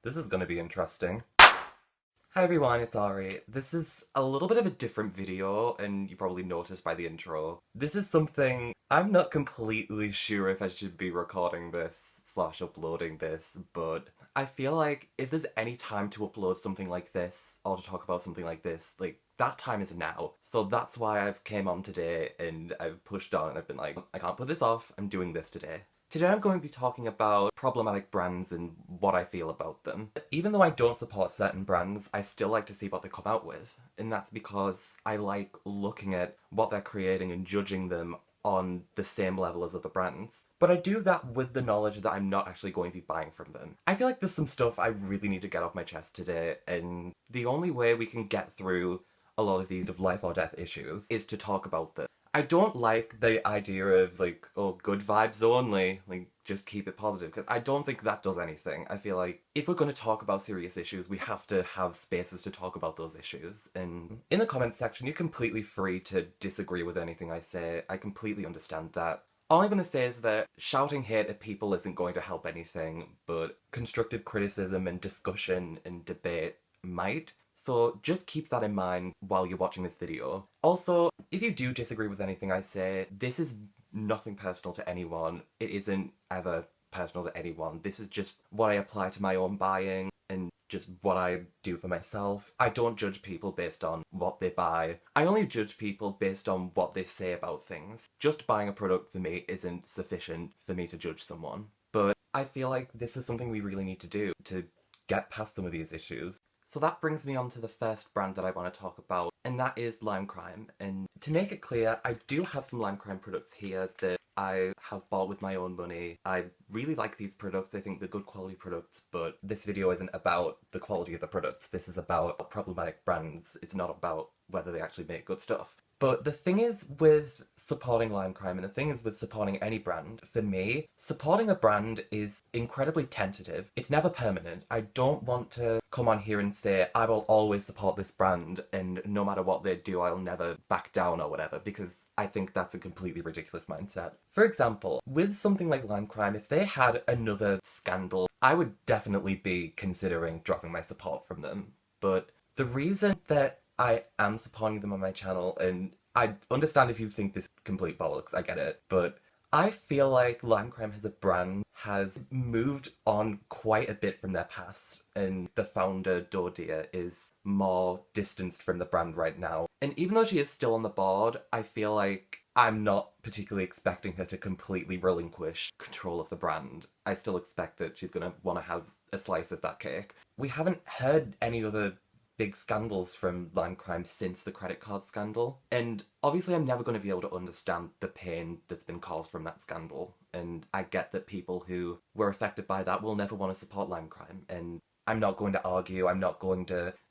This is gonna be interesting. Hi everyone, it's Ari. This is a little bit of a different video, and you probably noticed by the intro. This is something I'm not completely sure if I should be recording this slash uploading this, but I feel like if there's any time to upload something like this, or to talk about something like this, like, that time is now. So that's why I've came on today and I've pushed on and I've been like, I can't put this off, I'm doing this today. Today I'm going to be talking about problematic brands and what I feel about them. Even though I don't support certain brands, I still like to see what they come out with. And that's because I like looking at what they're creating and judging them on the same level as other brands. But I do that with the knowledge that I'm not actually going to be buying from them. I feel like there's some stuff I really need to get off my chest today, and the only way we can get through a lot of these life or death issues is to talk about them. I don't like the idea of, like, oh, good vibes only, like, just keep it positive, because I don't think that does anything. I feel like if we're going to talk about serious issues, we have to have spaces to talk about those issues. And in the comments section, you're completely free to disagree with anything I say. I completely understand that. All I'm going to say is that shouting hate at people isn't going to help anything, but constructive criticism and discussion and debate might. So just keep that in mind while you're watching this video. Also, if you do disagree with anything I say, this is nothing personal to anyone. It isn't ever personal to anyone. This is just what I apply to my own buying and just what I do for myself. I don't judge people based on what they buy. I only judge people based on what they say about things. Just buying a product for me isn't sufficient for me to judge someone. But I feel like this is something we really need to do to get past some of these issues. So that brings me on to the first brand that I want to talk about, and that is Lime Crime. And to make it clear, I do have some Lime Crime products here that I have bought with my own money. I really like these products. I think they're good quality products, but this video isn't about the quality of the products. This is about problematic brands. It's not about whether they actually make good stuff. But the thing is with supporting Lime Crime, and the thing is with supporting any brand, for me, supporting a brand is incredibly tentative. It's never permanent. I don't want to come on here and say, I will always support this brand, and no matter what they do, I'll never back down or whatever, because I think that's a completely ridiculous mindset. For example, with something like Lime Crime, if they had another scandal, I would definitely be considering dropping my support from them. But the reason that I am supporting them on my channel, and I understand if you think this is complete bollocks, I get it, but I feel like Lime Crime as a brand has moved on quite a bit from their past, and the founder, Dodia, is more distanced from the brand right now. And even though she is still on the board, I feel like I'm not particularly expecting her to completely relinquish control of the brand. I still expect that she's gonna want to have a slice of that cake. We haven't heard any other big scandals from Lime Crime since the credit card scandal, and obviously I'm never going to be able to understand the pain that's been caused from that scandal, and I get that people who were affected by that will never want to support Lime Crime, and I'm not going to argue,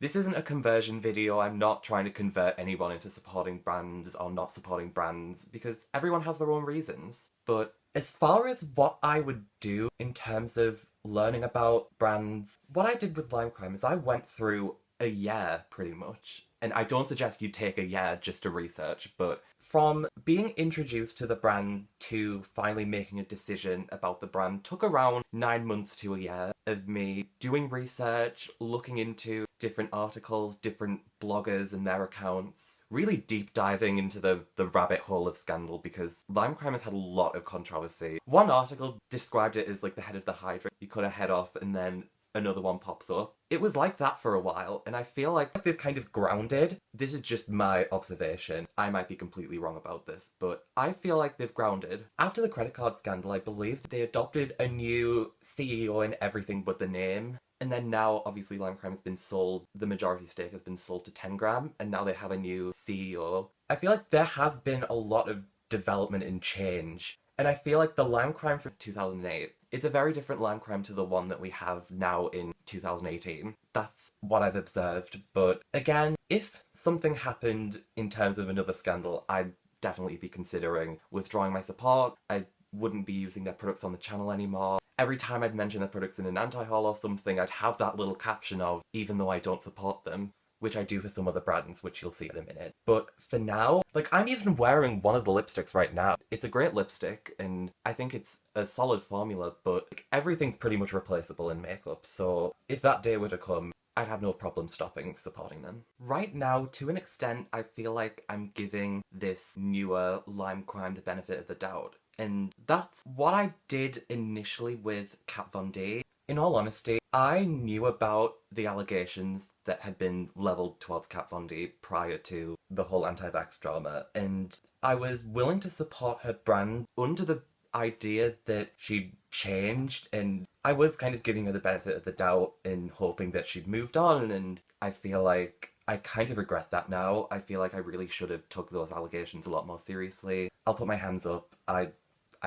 this isn't a conversion video, I'm not trying to convert anyone into supporting brands or not supporting brands, because everyone has their own reasons. But as far as what I would do in terms of learning about brands, what I did with Lime Crime is I went through a year, pretty much. And I don't suggest you take a year just to research, but from being introduced to the brand to finally making a decision about the brand took around 9 months to a year of me doing research, looking into different articles, different bloggers and their accounts, really deep diving into the rabbit hole of scandal, because Lime Crime has had a lot of controversy. One article described it as like the head of the Hydra. You cut a head off and then another one pops up. It was like that for a while, and I feel like they've kind of grounded. This is just my observation. I might be completely wrong about this, but I feel like they've grounded. After the credit card scandal, I believe they adopted a new CEO and everything but the name. And then now, obviously, Lime Crime has been sold, the majority stake has been sold to 10gram, and now they have a new CEO. I feel like there has been a lot of development and change. And I feel like the Lime Crime from 2008, it's a very different Lime Crime to the one that we have now in 2018. That's what I've observed. But again, if something happened in terms of another scandal, I'd definitely be considering withdrawing my support. I wouldn't be using their products on the channel anymore. Every time I'd mention their products in an anti-haul or something, I'd have that little caption of, even though I don't support them. which I do for some other brands, which you'll see in a minute. But for now, like, I'm even wearing one of the lipsticks right now. It's a great lipstick, and I think it's a solid formula, but like, everything's pretty much replaceable in makeup, so if that day were to come, I'd have no problem stopping supporting them. Right now, to an extent, I feel like I'm giving this newer Lime Crime the benefit of the doubt. And that's what I did initially with Kat Von D. In all honesty, I knew about the allegations that had been levelled towards Kat Von D prior to the whole anti-vax drama, and I was willing to support her brand under the idea that she'd changed, and I was kind of giving her the benefit of the doubt and hoping that she'd moved on, and I feel like I kind of regret that now. I feel like I really should have took those allegations a lot more seriously. I'll put my hands up. I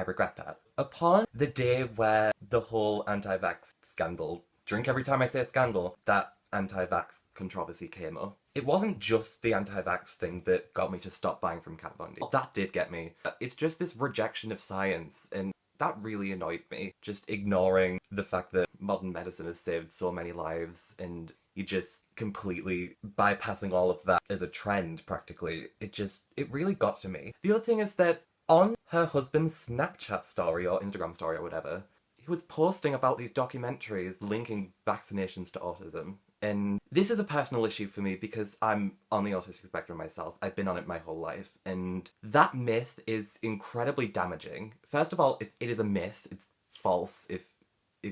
regret that. Upon the day where the whole anti-vax scandal, drink every time I say scandal, that anti-vax controversy came up, it wasn't just the anti-vax thing that got me to stop buying from Kat Von D. That did get me. It's just this rejection of science, and that really annoyed me. Just ignoring the fact that modern medicine has saved so many lives, and you just completely bypassing all of that as a trend, practically. It really got to me. The other thing is that on her husband's Snapchat story or Instagram story or whatever, he was posting about these documentaries linking vaccinations to autism. And this is a personal issue for me because I'm on the autistic spectrum myself. I've been on it my whole life. And that myth is incredibly damaging. First of all, it is a myth. It's false if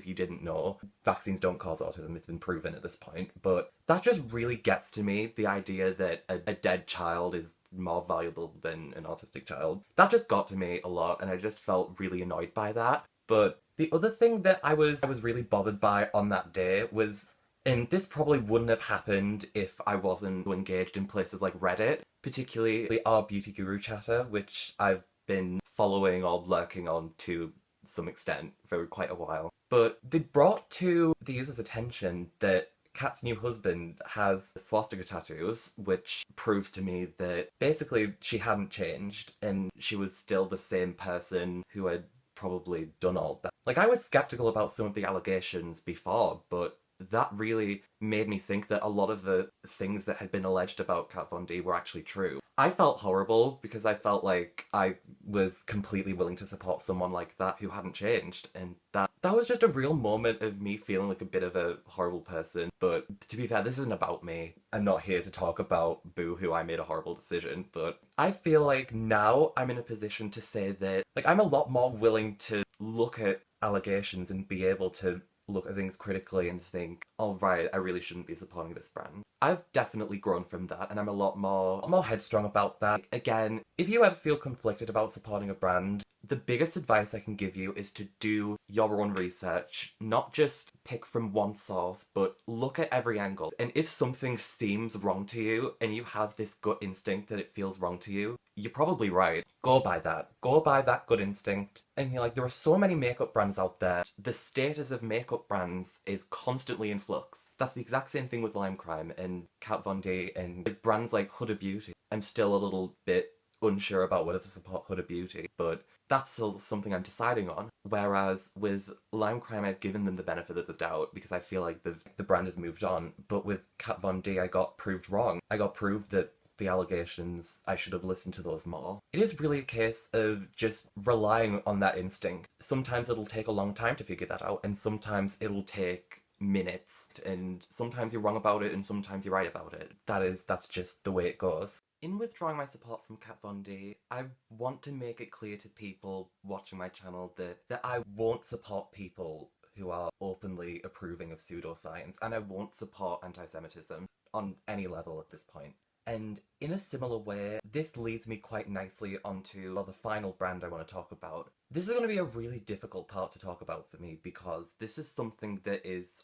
you didn't know. Vaccines don't cause autism. It's been proven at this point. But that just really gets to me, the idea that a dead child is more valuable than an autistic child. That just got to me a lot, and I just felt really annoyed by that. But the other thing that I was really bothered by on that day was, and this probably wouldn't have happened if I wasn't engaged in places like Reddit, particularly our Beauty Guru chatter, which I've been following or lurking on to some extent for quite a while. But they brought to the user's attention that Kat's new husband has swastika tattoos, which proved to me that basically she hadn't changed and she was still the same person who had probably done all that. Like, I was skeptical about some of the allegations before, but that really made me think that a lot of the things that had been alleged about Kat Von D were actually true. I felt horrible because I felt like I was completely willing to support someone like that who hadn't changed, and that was just a real moment of me feeling like a bit of a horrible person. But to be fair, this isn't about me. I'm not here to talk about boo-hoo, I made a horrible decision, but I feel like now I'm in a position to say that, like, I'm a lot more willing to look at allegations and be able to look at things critically and think, oh right, I really shouldn't be supporting this brand. I've definitely grown from that, and I'm a lot more headstrong about that. Again, if you ever feel conflicted about supporting a brand, the biggest advice I can give you is to do your own research, not just pick from one source, but look at every angle. And if something seems wrong to you, and you have this gut instinct that it feels wrong to you, you're probably right. Go by that. Go by that gut instinct. And you're like, there are so many makeup brands out there. The status of makeup brands is constantly in flux. That's the exact same thing with Lime Crime and Kat Von D and brands like Huda Beauty. I'm still a little bit unsure about whether to support Huda Beauty, but that's still something I'm deciding on. Whereas with Lime Crime, I've given them the benefit of the doubt because I feel like the brand has moved on. But with Kat Von D, I got proved wrong. I got proved that the allegations, I should have listened to those more. It is really a case of just relying on that instinct. Sometimes it'll take a long time to figure that out, and sometimes it'll take minutes, and sometimes you're wrong about it and sometimes you're right about it. That's just the way it goes. In withdrawing my support from Kat Von D, I want to make it clear to people watching my channel that I won't support people who are openly approving of pseudoscience, and I won't support anti-Semitism on any level at this point. And in a similar way, this leads me quite nicely onto, well, the final brand I want to talk about. This is going to be a really difficult part to talk about for me because this is something that is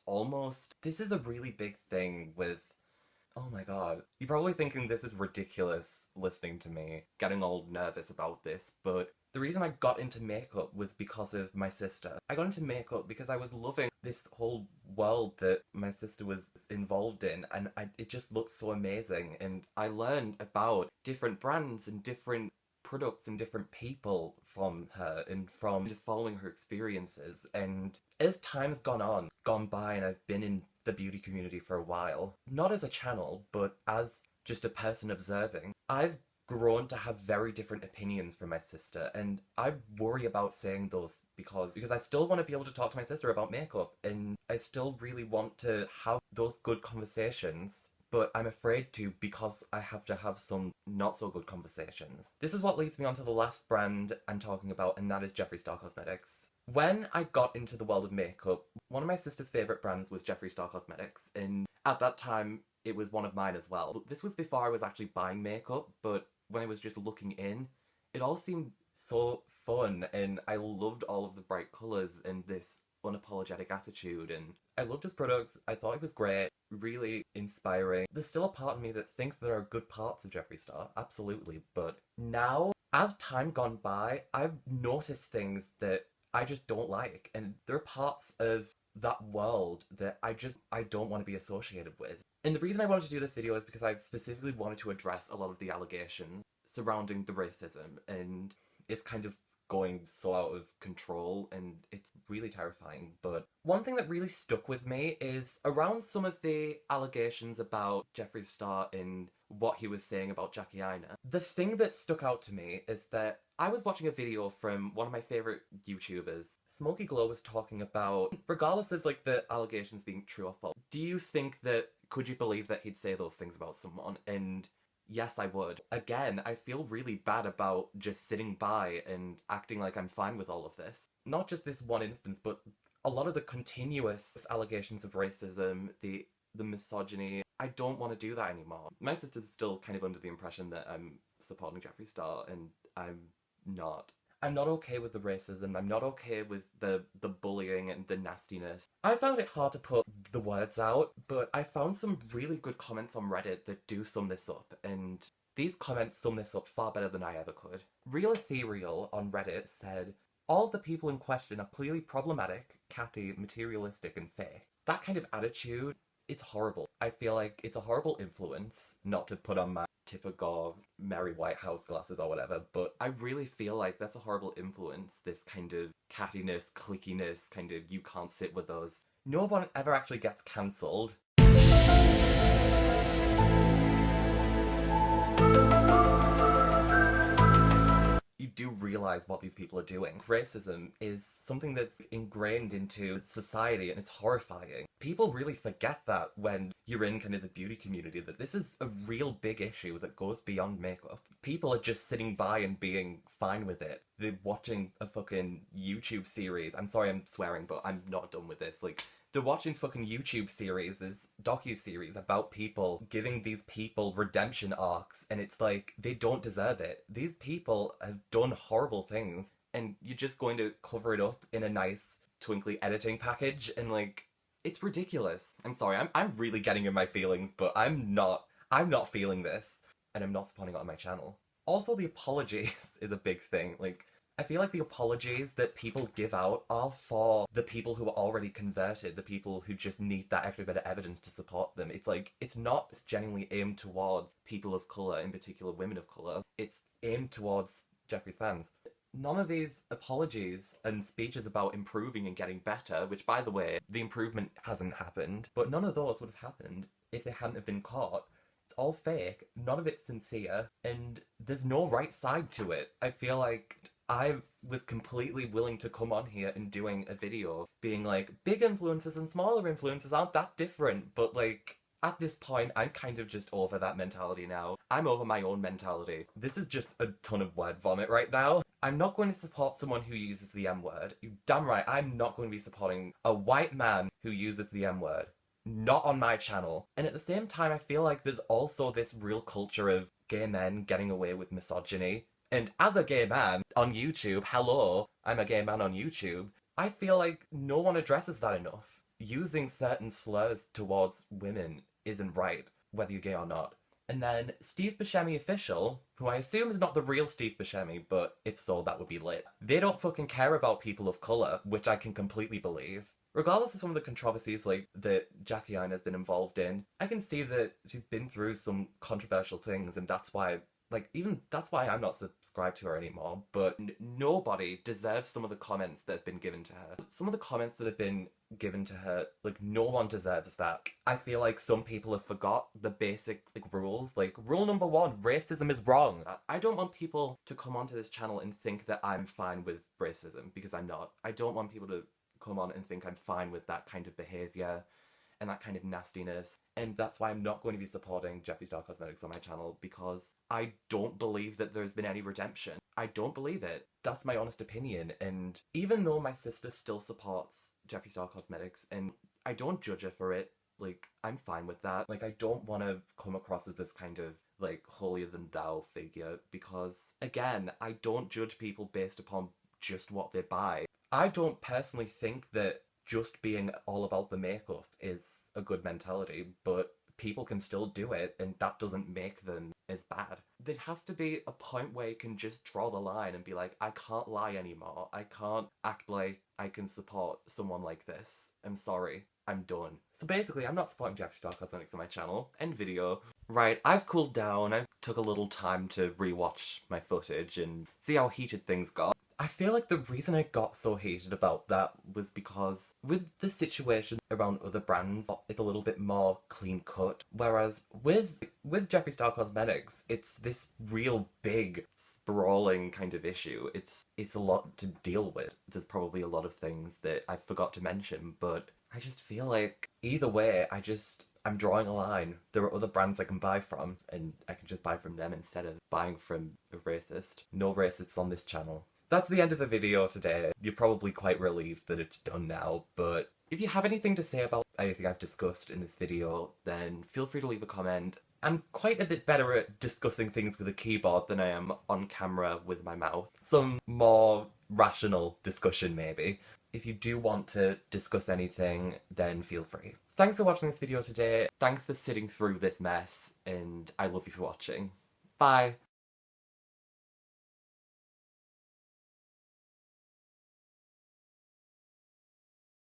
this is a really big thing with, oh my god. You're probably thinking this is ridiculous listening to me, getting all nervous about this, but the reason I got into makeup was because of my sister. I got into makeup because I was loving this whole world that my sister was involved in, and it just looked so amazing, and I learned about different brands and different products and different people from her and from following her experiences. And as time's gone by, and I've been in the beauty community for a while, not as a channel, but as just a person observing, I've grown to have very different opinions from my sister, and I worry about saying those because I still want to be able to talk to my sister about makeup, and I still really want to have those good conversations, but I'm afraid to because I have to have some not so good conversations. This is what leads me on to the last brand I'm talking about, and that is Jeffree Star Cosmetics. When I got into the world of makeup, one of my sister's favourite brands was Jeffree Star Cosmetics, and at that time it was one of mine as well. This was before I was actually buying makeup, but when I was just looking in, it all seemed so fun, and I loved all of the bright colours and this unapologetic attitude, and I loved his products. I thought it was great, really inspiring. There's still a part of me that thinks there are good parts of Jeffree Star, absolutely, but now, as time gone by, I've noticed things that I just don't like, and there are parts of that world that I don't want to be associated with. And the reason I wanted to do this video is because I specifically wanted to address a lot of the allegations surrounding the racism, and it's kind of going so out of control, and it's really terrifying. But one thing that really stuck with me is around some of the allegations about Jeffree Star and what he was saying about Jackie Aina. The thing that stuck out to me is that I was watching a video from one of my favourite YouTubers. Smokey Glow was talking about, regardless of like the allegations being true or false, do you think that, could you believe that he'd say those things about someone? And yes, I would. Again, I feel really bad about just sitting by and acting like I'm fine with all of this. Not just this one instance, but a lot of the continuous allegations of racism, the misogyny. I don't want to do that anymore. My sister's still kind of under the impression that I'm supporting Jeffree Star, and I'm not. I'm not okay with the racism, I'm not okay with the bullying and the nastiness. I found it hard to put the words out, but I found some really good comments on Reddit that do sum this up, and these comments sum this up far better than I ever could. Real Ethereal on Reddit said, "All the people in question are clearly problematic, catty, materialistic, and fake." That kind of attitude, it's horrible. I feel like it's a horrible influence, not to put on my typical Mary Whitehouse glasses or whatever, but I really feel like that's a horrible influence, this kind of cattiness, clickiness, kind of you can't sit with us. No one ever actually gets cancelled. You do realise what these people are doing. Racism is something that's ingrained into society, and it's horrifying. People really forget that when you're in kind of the beauty community, that this is a real big issue that goes beyond makeup. People are just sitting by and being fine with it. They're watching a fucking YouTube series. I'm sorry I'm swearing, but I'm not done with this. Like, they're watching fucking YouTube series, this docu-series about people giving these people redemption arcs, and it's like, they don't deserve it. These people have done horrible things, and you're just going to cover it up in a nice twinkly editing package, and like, it's ridiculous. I'm sorry, I'm really getting in my feelings, but I'm not feeling this, and I'm not supporting it on my channel. Also, the apologies is a big thing. Like, I feel like the apologies that people give out are for the people who are already converted, the people who just need that extra bit of evidence to support them. It's like, it's not genuinely aimed towards people of colour, in particular women of colour. It's aimed towards Jeffree's fans. None of these apologies and speeches about improving and getting better, which by the way, the improvement hasn't happened, but none of those would have happened if they hadn't have been caught. It's all fake, none of it's sincere, and there's no right side to it. I feel like I was completely willing to come on here and doing a video being like, big influencers and smaller influencers aren't that different, but like, at this point, I'm kind of just over that mentality now. I'm over my own mentality. This is just a ton of word vomit right now. I'm not going to support someone who uses the M-word. You damn right, I'm not going to be supporting a white man who uses the M-word. Not on my channel. And at the same time, I feel like there's also this real culture of gay men getting away with misogyny. And as a gay man on YouTube, hello, I'm a gay man on YouTube, I feel like no one addresses that enough. Using certain slurs towards women isn't right, whether you're gay or not. And then Steve Buscemi Official, who I assume is not the real Steve Buscemi, but if so, that would be lit. They don't fucking care about people of colour, which I can completely believe. Regardless of some of the controversies like that Jackie Aina has been involved in, I can see that she's been through some controversial things, and that's why Like, even that's why I'm not subscribed to her anymore. But nobody deserves some of the comments that have been given to her. Some of the comments that have been given to her, like, no one deserves that. I feel like some people have forgot the basic rules. Like, rule number one, racism is wrong. I don't want people to come onto this channel and think that I'm fine with racism, because I'm not. I don't want people to come on and think I'm fine with that kind of behaviour and that kind of nastiness. And that's why I'm not going to be supporting Jeffree Star Cosmetics on my channel, because I don't believe that there's been any redemption. I don't believe it. That's my honest opinion. And even though my sister still supports Jeffree Star Cosmetics, and I don't judge her for it, like, I'm fine with that. Like, I don't want to come across as this kind of, like, holier than thou figure, because, again, I don't judge people based upon just what they buy. I don't personally think that just being all about the makeup is a good mentality, but people can still do it, and that doesn't make them as bad. There has to be a point where you can just draw the line and be like, I can't lie anymore. I can't act like I can support someone like this. I'm sorry. I'm done. So basically, I'm not supporting Jeffree Star Cosmetics on my channel. End video. Right, I've cooled down. I took a little time to rewatch my footage and see how heated things got. I feel like the reason I got so heated about that was because with the situation around other brands, it's a little bit more clean cut. Whereas with Jeffree Star Cosmetics, it's this real big, sprawling kind of issue. It's a lot to deal with. There's probably a lot of things that I forgot to mention, but I just feel like either way, I'm drawing a line. There are other brands I can buy from, and I can just buy from them instead of buying from a racist. No racists on this channel. That's the end of the video today. You're probably quite relieved that it's done now, but if you have anything to say about anything I've discussed in this video, then feel free to leave a comment. I'm quite a bit better at discussing things with a keyboard than I am on camera with my mouth. Some more rational discussion, maybe. If you do want to discuss anything, then feel free. Thanks for watching this video today. Thanks for sitting through this mess, and I love you for watching. Bye!